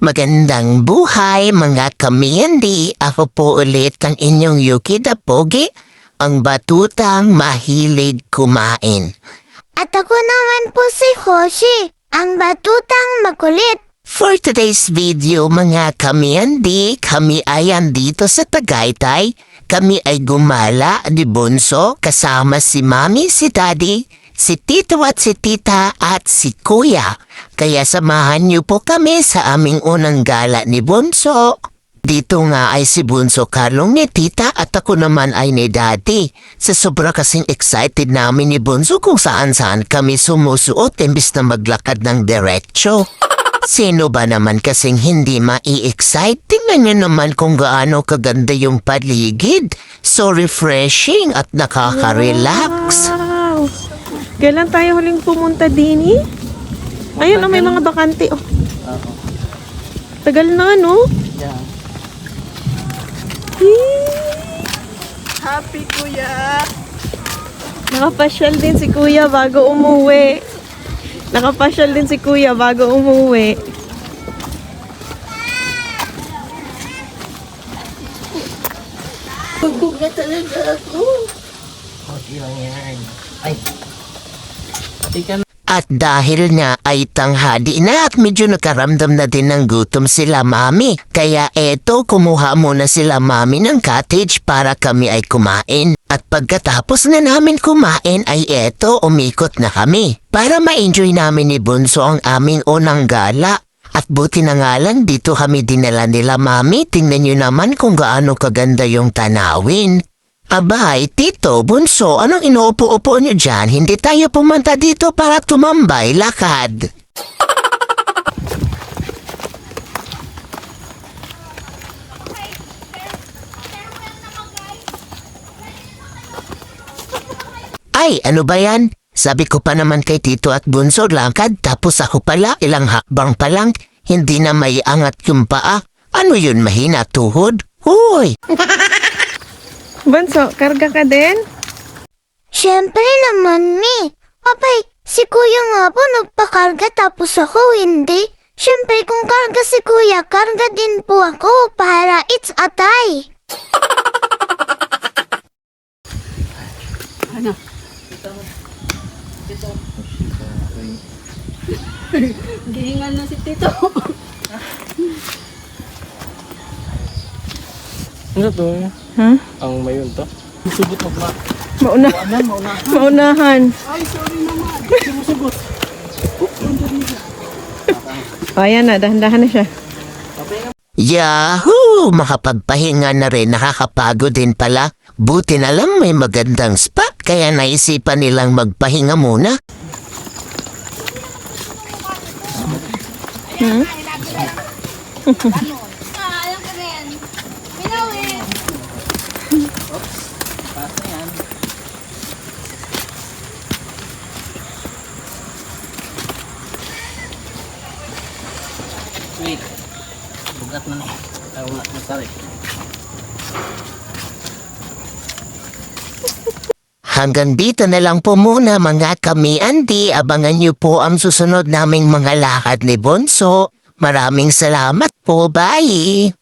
Magandang buhay mga kamiyandi. Ako po ulit ang inyong Yuki the Pogi, ang batutang mahilig kumain. At ako naman po si Hoshi, ang batutang makulit. For today's video mga kamiyandi, kami ay andito sa Tagaytay. Kami ay gumala ni Bunso kasama si Mami, si Daddy, si Tito at si Tita at si Kuya. Kaya samahan niyo po kami sa aming unang gala ni Bunso. Dito nga ay si Bunso kalong ni Tita at ako naman ay ni Daddy. Sa sobra kasing excited namin ni Bunso kung saan-saan kami sumusuot imbis na maglakad ng diretsyo. Sino ba naman kasing hindi mai-excite? Tingnan niyo naman kung gaano kaganda yung paligid. So refreshing at nakaka-relax. Wow! Kailan tayo huling pumunta din eh? Ayun, may mga bakante. Oh. Tagal na, no? Yeah. Happy, Kuya! Nakapasyal din si Kuya bago umuwi. Nakapasyal din si Kuya bago umuwi. Bugog na talaga ako. Okay lang yan. Ay. Tika na. At dahil nga ay tanghali na at medyo nakaramdam na din ng gutom sila Mami. Kaya eto, kumuha muna sila Mami ng cottage para kami ay kumain. At pagkatapos na namin kumain ay eto, umikot na kami. Para ma-enjoy namin ni Bunso ang aming unang gala. At buti na nga lang dito kami dinala nila Mami. Tingnan nyo naman kung gaano kaganda yung tanawin. Abay, Tito, Bunso, anong inuupo-upo nyo dyan? Hindi tayo pumunta dito para tumambay, lakad. Ay, ano ba yan? Sabi ko pa naman kay Tito at Bunso, lakad, tapos ako pala, ilang hakbang pa lang, hindi na may angat yung paa. Ano yun, mahina tuhod? Hoy! Bunso, karga ka din? Siyempre naman, Mi. Papay, si Kuya nga po nagpakarga tapos ako hindi. Siyempre kung karga si Kuya, karga din po ako para it's a tie. Ano? Gihingal na si Tito. Ano to? Huh? Ang mayon to? Susugot mo ba? Mauna. Maunahan. Ay, sorry naman. Sumusugot. O, ayan na, dahan-dahan na siya. Yahoo! Makapagpahinga na rin, nakakapagod din pala. Buti na lang may magandang spot, kaya naisipan nilang magpahinga muna. Wait. Bugat na na. Ayaw na. Masari. Hanggang dito na lang po muna mga kami-andi. Abangan niyo po ang susunod naming mga lakad ni Bunso. Maraming salamat po. Bye!